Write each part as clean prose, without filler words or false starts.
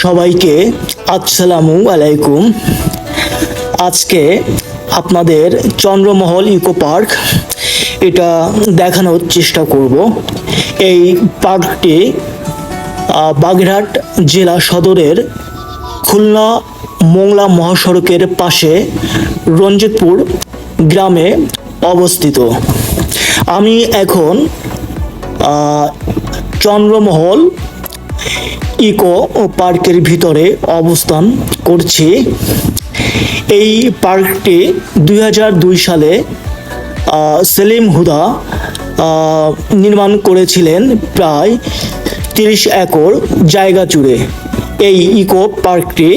সবাইকে আসসালামু আলাইকুম। আজকে আপনাদের চন্দ্রমহল ইকো পার্ক এটা দেখানোর চেষ্টা করব। এই পার্কটি বাগেরহাট জেলা সদরের খুলনা মোংলা মহাসড়কের পাশে রঞ্জিতপুর গ্রামে অবস্থিত। আমি এখন চন্দ্রমহল ইকো পার্কের ভিতরে অবস্থান করছি। এই পার্কটি 2002 সালে সেলিম হুদা নির্মাণ করেছিলেন প্রায় 30 একর জায়গা জুড়ে। এই ইকো পার্কটি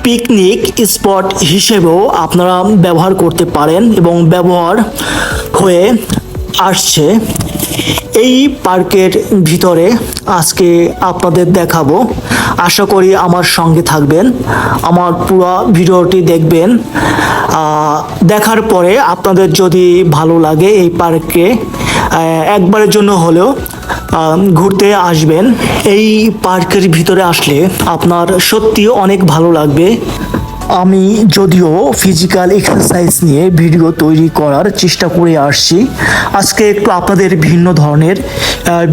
পিকনিক স্পট হিসেবেও আপনারা ব্যবহার করতে পারেন এবং ব্যবহার হয়ে আসছে। এই পার্কের ভিতরে আজকে আপনাদের দেখাবো। আশা করি আমার সঙ্গে থাকবেন, আমার পুরো ভিডিওটি দেখবেন। দেখার পরে আপনাদের যদি ভালো লাগে এই পার্কে একবারের জন্য হলেও ঘুরতে আসবেন। এই পার্কের ভিতরে আসলে আপনার সত্যি অনেক ভালো লাগবে। আমি যদিও ফিজিক্যাল এক্সারসাইজ নিয়ে ভিডিও তৈরি করার চেষ্টা করে আসছি, আজকে একটু আপনাদের ভিন্ন ধরনের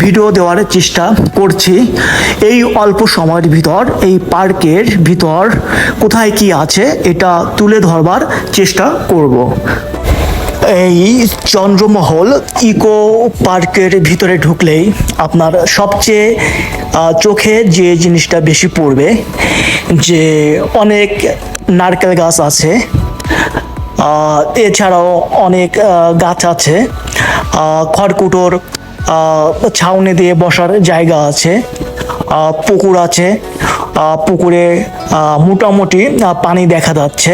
ভিডিও দেওয়ার চেষ্টা করছি। এই অল্প সময়ের ভিতর এই পার্কের ভিতর কোথায় কি আছে এটা তুলে ধরবার চেষ্টা করব। এই চন্দ্রমহল ইকো পার্কের ভিতরে ঢুকলেই আপনার সবচেয়ে চোখে যে জিনিসটা বেশি পড়বে যে অনেক নারকেল গাছ আছে, এছাড়াও অনেক গাছ আছে, খড়কুটোর ছাউনি দিয়ে বসার জায়গা আছে, পুকুর আছে, পুকুরে মোটামুটি পানি দেখা যাচ্ছে।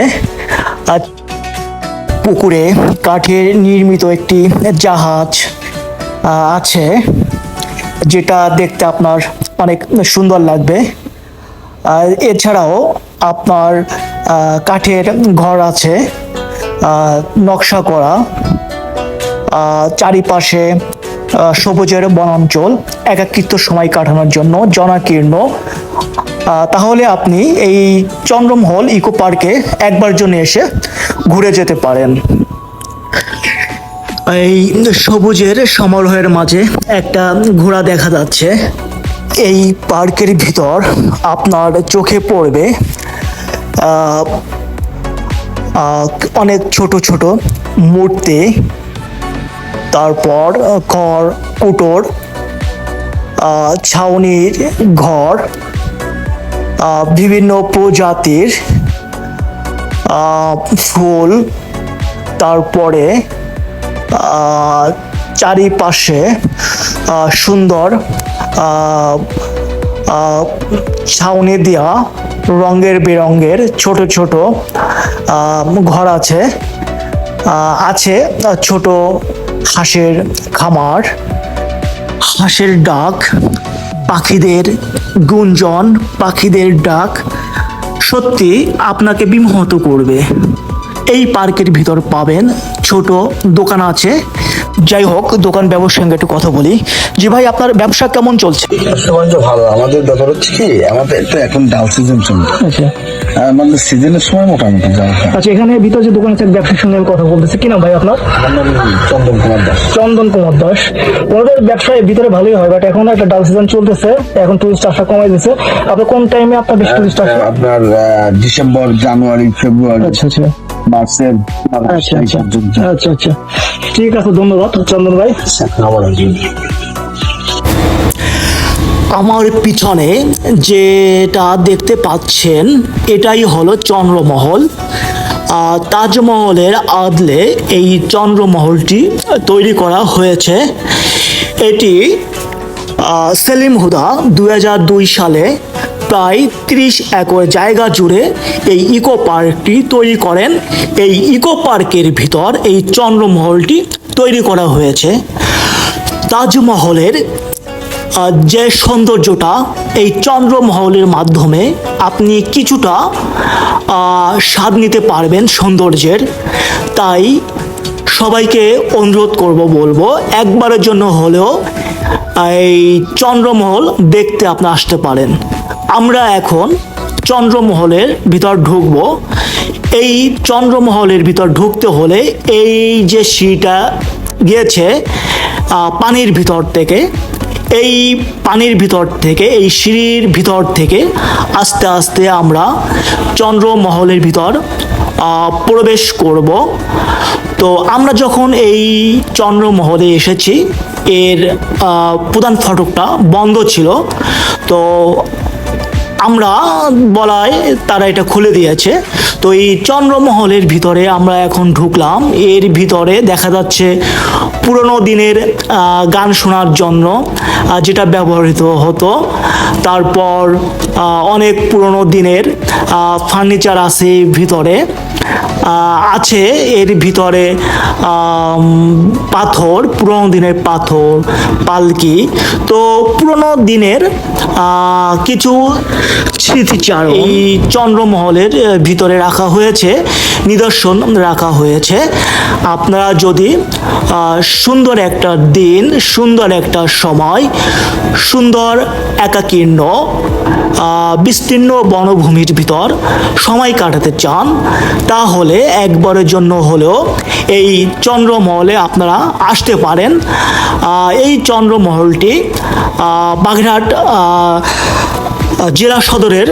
পুকুরে কাঠের নির্মিত একটি জাহাজ আছে, যেটা দেখতে আপনার অনেক সুন্দর লাগবে। এছাড়াও আপনার কাঠের ঘর আছে নকশা করা, চারিপাশে সবুজের বনাঞ্চল, একাকিত্ব সময় কাটানোর জন্য জনাকীর্ণ। তাহলে আপনি এই চন্দ্রমহল ইকো পার্কে একবার জন্য এসে ঘুরে যেতে পারেন। এই সবুজের সমারোহের মাঝে একটা ঘোড়া দেখা যাচ্ছে। এই পার্কের ভিতর আপনার চোখে পড়বে অনেক ছোট ছোট মূর্তি, তারপর খড় কুটোর ছাউনির ঘর, বিভিন্ন প্রজাতির ফুল, তারপরে চারিপাশে সুন্দর ছাউনি দেওয়া রঙের বেরঙের ছোট ছোট ঘর আছে। আছে ছোট হাঁসের খামার, হাঁসের ডাক, পাখিদের গুঞ্জন, পাখিদের ডাক সত্যি আপনাকে বিমোহিত করবে। এই পার্কের ভিতর পাবেন ছোট দোকান আছে। যাই হোক, দোকান ব্যবসার সঙ্গে একটু কথা বলি। জি ভাই, আপনার ব্যবসা কেমন চলছে? ব্যবসা ভালো। আমাদের ব্যাপার হচ্ছে কি, আমাদের তো এখন ডাল সিজন চলছে। আচ্ছা, আমাদের সিজনের সময় মোটামুটি আচ্ছা, এখানে ভিতরে যে দোকান আছে ব্যবসার সঙ্গে কথা বলতেছে, কি নাম ভাই আপনার? চন্দন কুমার দাস। চন্দন কুমার দাস। ওনাদের ব্যবসায় ভিতরে ভালোই হয়, বাট এখন একটা ডাল সিজন চলতেছে, এখন টুরিস্ট আসা কমাই দিচ্ছে। আপনার কোন টাইমে আপনার বেশি টুরিস্ট আসে? আপনার ডিসেম্বর, জানুয়ারি, ফেব্রুয়ারি, আচ্ছা আচ্ছা মার্চের। আচ্ছা আচ্ছা আচ্ছা আচ্ছা, ঠিক আছে, ধন্যবাদ চন্দন ভাই। আমার পিছনে যেটা দেখতে পাচ্ছেন এটাই হলো চন্দ্রমহল। তাজমহলের আদলে এই চন্দ্রমহলটি তৈরি করা হয়েছে। এটি সেলিম হুদা 2002 সালে প্রায় 30 একর জায়গা জুড়ে এই ইকো পার্কটি তৈরি করেন। এই ইকো পার্কের ভিতর এই চন্দ্রমহলটি তৈরি করা হয়েছে। তাজমহলের যে সৌন্দর্যটা এই চন্দ্রমহলের মাধ্যমে আপনি কিছুটা স্বাদ নিতে পারবেন সৌন্দর্যের। তাই সবাইকে অনুরোধ বলবো একবারের জন্য হলেও এই চন্দ্রমহল দেখতে আপনি আসতে পারেন। আমরা এখন চন্দ্রমহলের ভিতর ঢুকবো। এই চন্দ্রমহলের ভিতর ঢুকতে হলে এই যে সিঁড়িটা গিয়েছে পানির ভিতর থেকে, এই পানির ভিতর থেকে, এই সিঁড়ির ভিতর থেকে আস্তে আস্তে আমরা চন্দ্রমহলের ভিতর প্রবেশ করব। তো আমরা যখন এই চন্দ্রমহলে এসেছি, এর প্রধান ফটকটা বন্ধ ছিল, তো আমরা বলায় তারা এটা খুলে দিয়েছে। তো এই চন্দ্রমহলের ভিতরে আমরা এখন ঢুকলাম। এর ভিতরে দেখা যাচ্ছে পুরনো দিনের গান শোনার জন্য যেটা ব্যবহৃত হতো, তারপর অনেক পুরনো দিনের ফার্নিচার আছে ভিতরে, আছে এর ভিতরে পাথর, পুরনো দিনের পাথর, পালকি। তো পুরনো দিনের কিছু স্মৃতিচারণ এই চন্দ্রমহলের ভিতরে রাখা হয়েছে, নিদর্শন রাখা হয়েছে। আপনারা যদি সুন্দর একটা দিন, সুন্দর একটা সময়, সুন্দর একাকীর্ণ বিস্তীর্ণ বনভূমির ভিতর সময় কাটাতে চান, তাহলে একবারের জন্য হলেও এই চন্দ্রমহলে আপনারা আসতে পারেন। এই চন্দ্রমহলটি বাগেরহাট জেলা সদরের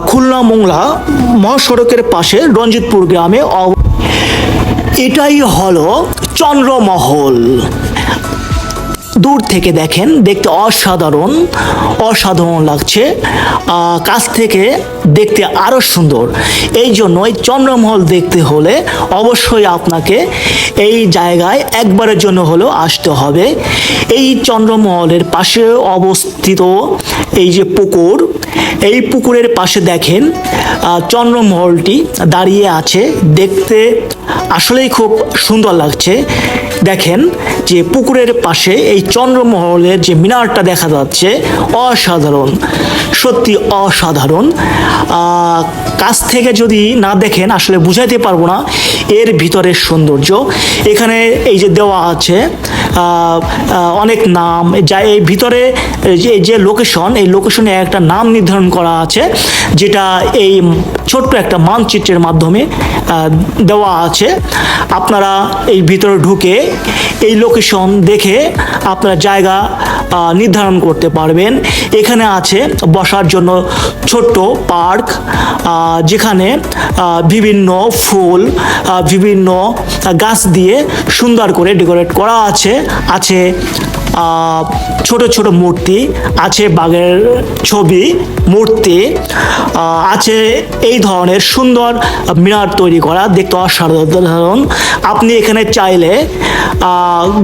খুলনা মোংলা মহাসড়কের পাশে রঞ্জিতপুর গ্রামে। এটাই হলো চন্দ্রমহল। দূর থেকে দেখেন, দেখতে অসাধারণ অসাধারণ লাগছে, কাছ থেকে দেখতে আরও সুন্দর। এই জন্যই চন্দ্রমহল দেখতে হলে অবশ্যই আপনাকে এই জায়গায় একবারের জন্য হলেও আসতে হবে। এই চন্দ্রমহলের পাশে অবস্থিত এই যে পুকুর, এই পুকুরের পাশে দেখেন চন্দ্রমহলটি দাঁড়িয়ে আছে। দেখতে আসলেই খুব সুন্দর লাগছে। দেখেন যে পুকুরের পাশে এই চন্দ্রমহলের যে মিনারটা দেখা যাচ্ছে, অসাধারণ, সত্যি অসাধারণ। কাছ থেকে যদি না দেখেন আসলে বুঝাইতে পারবো না এর ভিতরের সৌন্দর্য। এখানে এই যে দেওয়া আছে অনেক নাম, যা এই ভিতরে যে লোকেশন, এই লোকেশনে একটা নাম নির্ধারণ করা আছে, যেটা এই ছোট্ট একটা মানচিত্রের মাধ্যমে দেওয়া আছে। আপনারা এই ভিতরে ঢুকে এই লোকেশন দেখে আপনারা জায়গা নির্ধারণ করতে পারবেন। এখানে আছে বসার জন্য ছোট্ট পার্ক, যেখানে বিভিন্ন ফুল, বিভিন্ন গাছ দিয়ে সুন্দর করে ডেকোরেট করা আছে। আছে ছোট ছোট মূর্তি, আছে বাঘের ছবি, মূর্তি আছে। এই ধরনের সুন্দর মিনার তৈরি করা, দেখতে অসাধারণ। আপনি এখানে চাইলে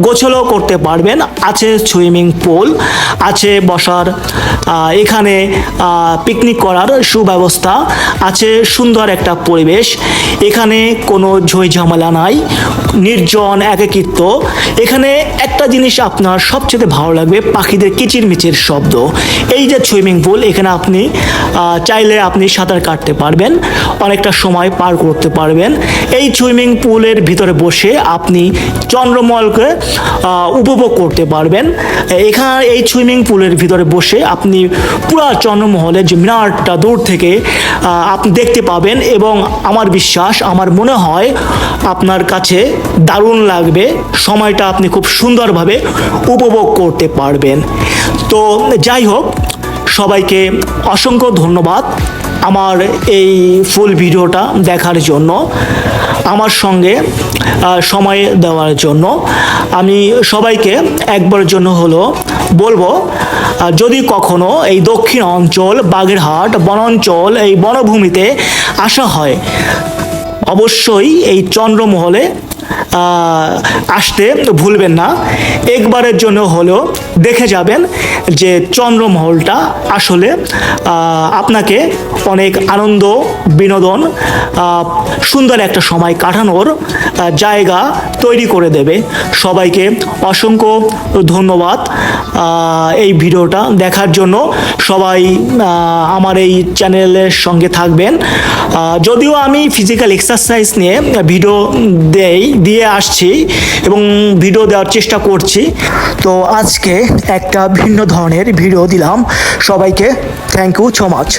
গোসলও করতে পারবেন। আছে সুইমিং পুল, আছে বসার, এখানে পিকনিক করার সুব্যবস্থা আছে। সুন্দর একটা পরিবেশ, এখানে কোনো ঝই ঝামেলা নাই, নির্জন একাকিত্ব। এখানে একটা জিনিস আপনার সবচেয়ে ভালো লাগবে, পাখিদের কিচিরমিচির শব্দ। এই যে সুইমিং পুল, এখানে আপনি চাইলে আপনি সাঁতার কাটতে পারবেন, অনেকটা সময় পার করতে পারবেন। এই সুইমিং পুলের ভিতরে বসে আপনি চন্দ্রমহলকে উপভোগ করতে পারবেন। এখানে এই সুইমিং পুলের ভিতরে বসে আপনি পুরো চন্দ্রমহলের যে মিনারটা দূর থেকে আপনি দেখতে পাবেন, এবং আমার বিশ্বাস, আমার মনে হয় আপনার কাছে দারুণ লাগবে। সময়টা আপনি খুব সুন্দরভাবে উপভোগ করতে পারবেন। তো যাই হোক, সবাইকে অসংখ্য ধন্যবাদ আমার এই ফুল ভিডিওটা দেখার জন্য, আমার সঙ্গে সময় দেওয়ার জন্য। আমি সবাইকে একবারের জন্য হলো বলবো, যদি কখনো এই দক্ষিণ অঞ্চল বাগেরহাট বনাঞ্চল এই বনভূমিতে আসা হয়, অবশ্যই এই চন্দ্রমহলে আসতে ভুলবেন না। একবারের জন্য হলেও দেখে যাবেন যে চন্দ্রমহলটা আসলে আপনাকে অনেক আনন্দ, বিনোদন, সুন্দর একটা সময় কাটানোর জায়গা তৈরি করে দেবে। সবাইকে অসংখ্য ধন্যবাদ। এই ভিডিওটা দেখার জন্য সবাই আমার এই চ্যানেলের সঙ্গে থাকবেন। যদিও আমি ফিজিক্যাল এক্সারসাইজ নিয়ে ভিডিও দিয়ে আসছি এবং ভিডিও দেওয়ার চেষ্টা করছি, তো আজকে একটা ভিন্ন ধরনের ভিডিও দিলাম। সবাইকে থ্যাংক ইউ সো মাচ।